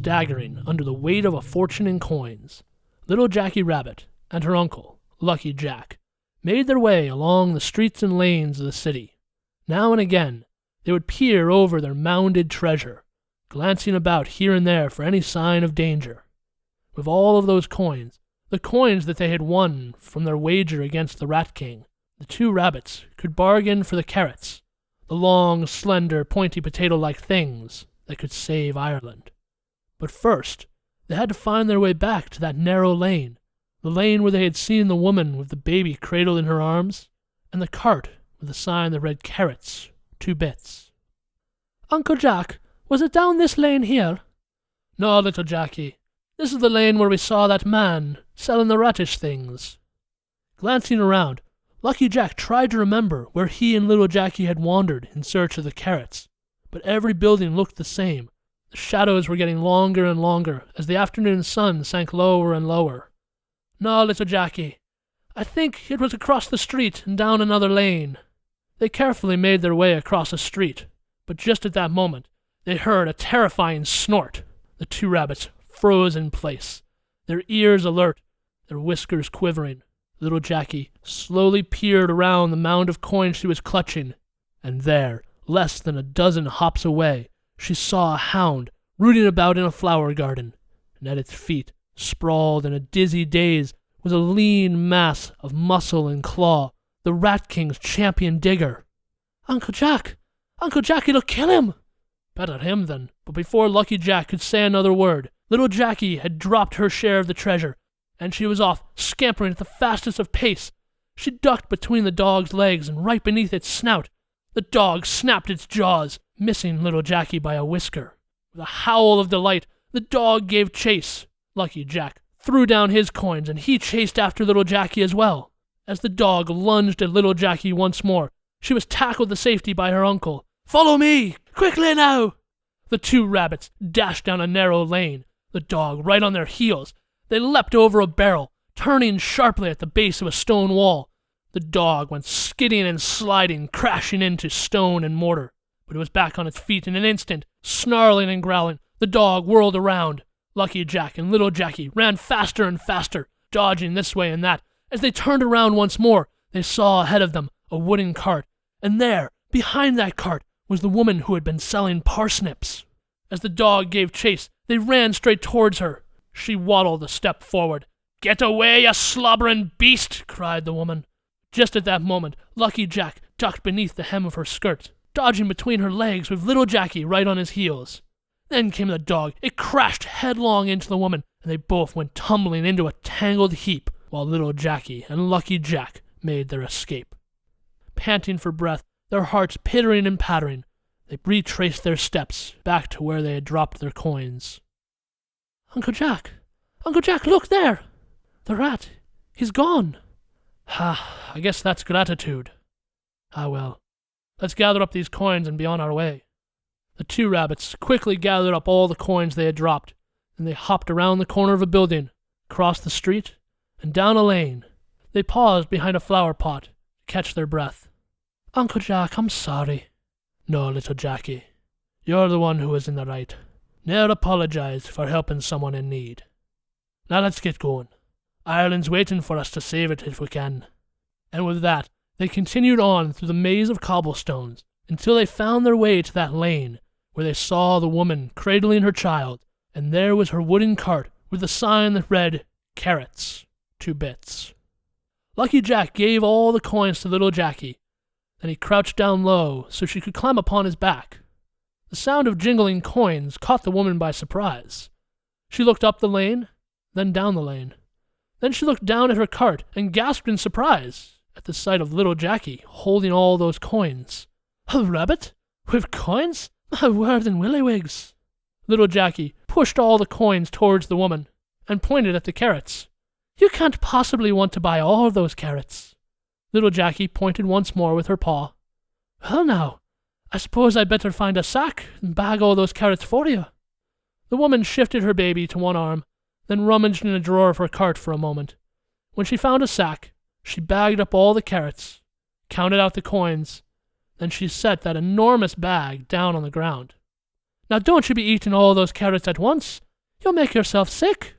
staggering under the weight of a fortune in coins, little Jackie Rabbit and her uncle, Lucky Jack, made their way along the streets and lanes of the city. Now and again, they would peer over their mounded treasure, glancing about here and there for any sign of danger. With all of those coins, the coins that they had won from their wager against the Rat King, the two rabbits could bargain for the carrots, the long, slender, pointy potato-like things that could save Ireland. But first, they had to find their way back to that narrow lane, the lane where they had seen the woman with the baby cradled in her arms, and the cart with the sign that read carrots, 2 bits. "Uncle Jack, was it down this lane here?" "No, little Jackie. This is the lane where we saw that man selling the radish things." Glancing around, Lucky Jack tried to remember where he and little Jackie had wandered in search of the carrots, but every building looked the same. The shadows were getting longer and longer as the afternoon sun sank lower and lower. "No, little Jackie. I think it was across the street and down another lane." They carefully made their way across a street, but just at that moment, they heard a terrifying snort. The two rabbits froze in place, their ears alert, their whiskers quivering. Little Jackie slowly peered around the mound of coins she was clutching, and there, less than a dozen hops away, she saw a hound rooting about in a flower garden, and at its feet, sprawled in a dizzy daze, was a lean mass of muscle and claw, the Rat King's champion digger. Uncle Jack, it'll kill him!" "Better him then." But before Lucky Jack could say another word, little Jackie had dropped her share of the treasure, and she was off, scampering at the fastest of pace. She ducked between the dog's legs and right beneath its snout. The dog snapped its jaws, missing little Jackie by a whisker. With a howl of delight, the dog gave chase. Lucky Jack threw down his coins, and he chased after little Jackie as well. As the dog lunged at little Jackie once more, she was tackled to safety by her uncle. "Follow me! Quickly now!" The two rabbits dashed down a narrow lane, the dog right on their heels. They leapt over a barrel, turning sharply at the base of a stone wall. The dog went skidding and sliding, crashing into stone and mortar. But it was back on its feet in an instant, snarling and growling. The dog whirled around. Lucky Jack and little Jackie ran faster and faster, dodging this way and that. As they turned around once more, they saw ahead of them a wooden cart, and there, behind that cart, was the woman who had been selling parsnips. As the dog gave chase, they ran straight towards her. She waddled a step forward. "Get away, you slobbering beast!" cried the woman. Just at that moment, Lucky Jack ducked beneath the hem of her skirt, dodging between her legs with little Jackie right on his heels. Then came the dog. It crashed headlong into the woman, and they both went tumbling into a tangled heap, while little Jackie and Lucky Jack made their escape. Panting for breath, their hearts pittering and pattering, they retraced their steps back to where they had dropped their coins. Uncle Jack, look there! The rat, he's gone." "Ha, I guess that's gratitude. Ah well, let's gather up these coins and be on our way." The two rabbits quickly gathered up all the coins they had dropped, and they hopped around the corner of a building, across the street, and down a lane. They paused behind a flower pot to catch their breath. "Uncle Jack, I'm sorry." "No, little Jackie, you're the one who was in the right. Ne'er apologize for helping someone in need. Now let's get going. Ireland's waiting for us to save it if we can." And with that, they continued on through the maze of cobblestones until they found their way to that lane where they saw the woman cradling her child, and there was her wooden cart with the sign that read, "Carrots, 2 bits." Lucky Jack gave all the coins to little Jackie. Then he crouched down low so she could climb upon his back. The sound of jingling coins caught the woman by surprise. She looked up the lane, then down the lane. Then she looked down at her cart and gasped in surprise at the sight of little Jackie holding all those coins. "A rabbit? With coins? My word and willywigs!" Little Jackie pushed all the coins towards the woman and pointed at the carrots. "You can't possibly want to buy all of those carrots." Little Jackie pointed once more with her paw. "Well now, I suppose I'd better find a sack and bag all those carrots for you." The woman shifted her baby to one arm, then rummaged in a drawer of her cart for a moment. When she found a sack, she bagged up all the carrots, counted out the coins, then she set that enormous bag down on the ground. "Now don't you be eating all those carrots at once. You'll make yourself sick."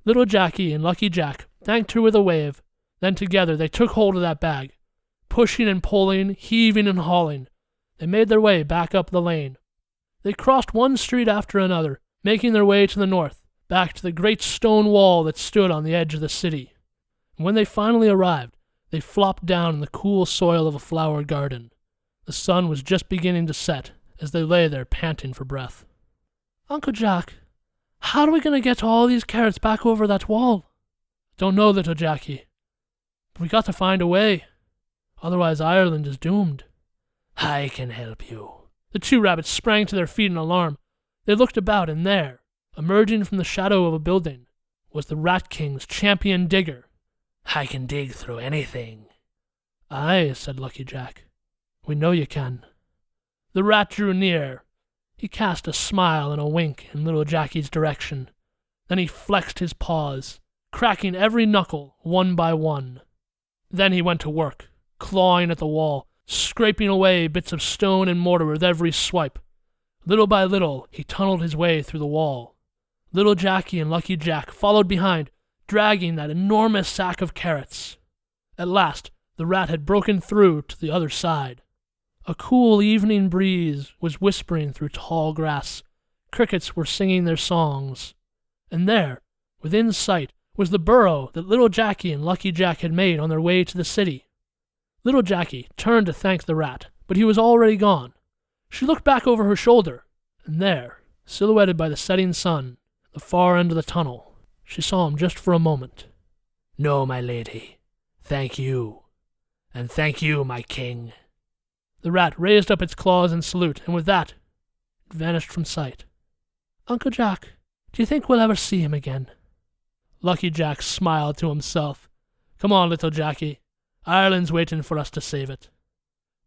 Little Jackie and Lucky Jack thanked her with a wave. Then together they took hold of that bag. Pushing and pulling, heaving and hauling, they made their way back up the lane. They crossed one street after another, making their way to the north, back to the great stone wall that stood on the edge of the city. And when they finally arrived, they flopped down in the cool soil of a flower garden. The sun was just beginning to set as they lay there panting for breath. "Uncle Jack, how are we going to get all these carrots back over that wall?" "Don't know, little Jackie. But we got to find a way. Otherwise Ireland is doomed." "I can help you." The two rabbits sprang to their feet in alarm. They looked about, and there, emerging from the shadow of a building, was the Rat King's champion digger. "I can dig through anything." "Aye," said Lucky Jack. "We know you can." The rat drew near. He cast a smile and a wink in little Jackie's direction. Then he flexed his paws, cracking every knuckle one by one. Then he went to work, clawing at the wall, scraping away bits of stone and mortar with every swipe. Little by little, he tunneled his way through the wall. Little Jackie and Lucky Jack followed behind, dragging that enormous sack of carrots. At last, the rat had broken through to the other side. A cool evening breeze was whispering through tall grass. Crickets were singing their songs. And there, within sight, was the burrow that little Jackie and Lucky Jack had made on their way to the city. Little Jackie turned to thank the rat, but he was already gone. She looked back over her shoulder, and there, silhouetted by the setting sun, at the far end of the tunnel, she saw him just for a moment. "No, my lady. Thank you. And thank you, my king." The rat raised up its claws in salute, and with that, it vanished from sight. "Uncle Jack, do you think we'll ever see him again?" Lucky Jack smiled to himself. "Come on, little Jackie. Ireland's waiting for us to save it."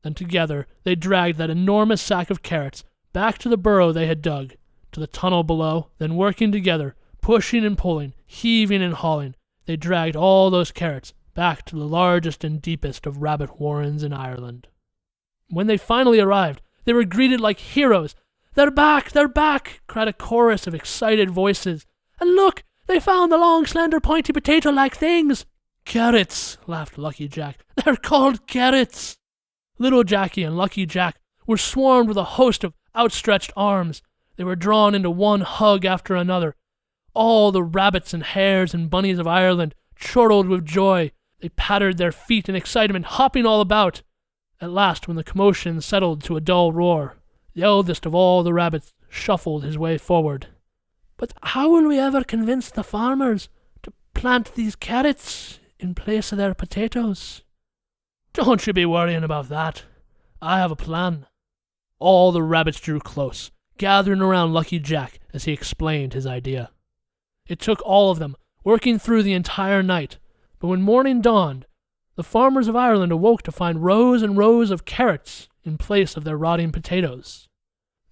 Then together they dragged that enormous sack of carrots back to the burrow they had dug, to the tunnel below. Then working together, pushing and pulling, heaving and hauling, they dragged all those carrots back to the largest and deepest of rabbit warrens in Ireland. When they finally arrived, they were greeted like heroes. "They're back! They're back!" cried a chorus of excited voices. "And look! They found the long, slender, pointy potato-like things!" "Carrots!" laughed Lucky Jack. "They're called carrots!" Little Jackie and Lucky Jack were swarmed with a host of outstretched arms. They were drawn into one hug after another. All the rabbits and hares and bunnies of Ireland chortled with joy. They pattered their feet in excitement, hopping all about. At last, when the commotion settled to a dull roar, the eldest of all the rabbits shuffled his way forward. "But how will we ever convince the farmers to plant these carrots in place of their potatoes?" "Don't you be worrying about that. I have a plan." All the rabbits drew close, gathering around Lucky Jack as he explained his idea. It took all of them, working through the entire night, but when morning dawned, the farmers of Ireland awoke to find rows and rows of carrots in place of their rotting potatoes.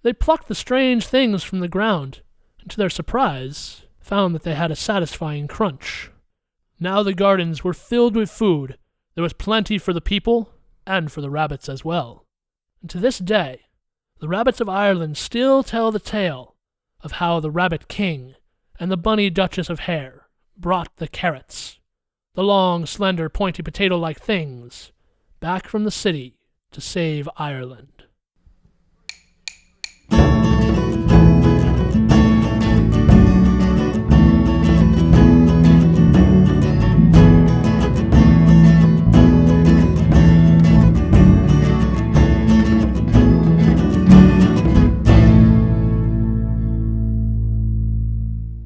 They plucked the strange things from the ground, and to their surprise, found that they had a satisfying crunch. Now the gardens were filled with food. There was plenty for the people, and for the rabbits as well. And to this day, the rabbits of Ireland still tell the tale of how the Rabbit King and the Bunny Duchess of Hare brought the carrots, the long, slender, pointy potato-like things, back from the city to save Ireland.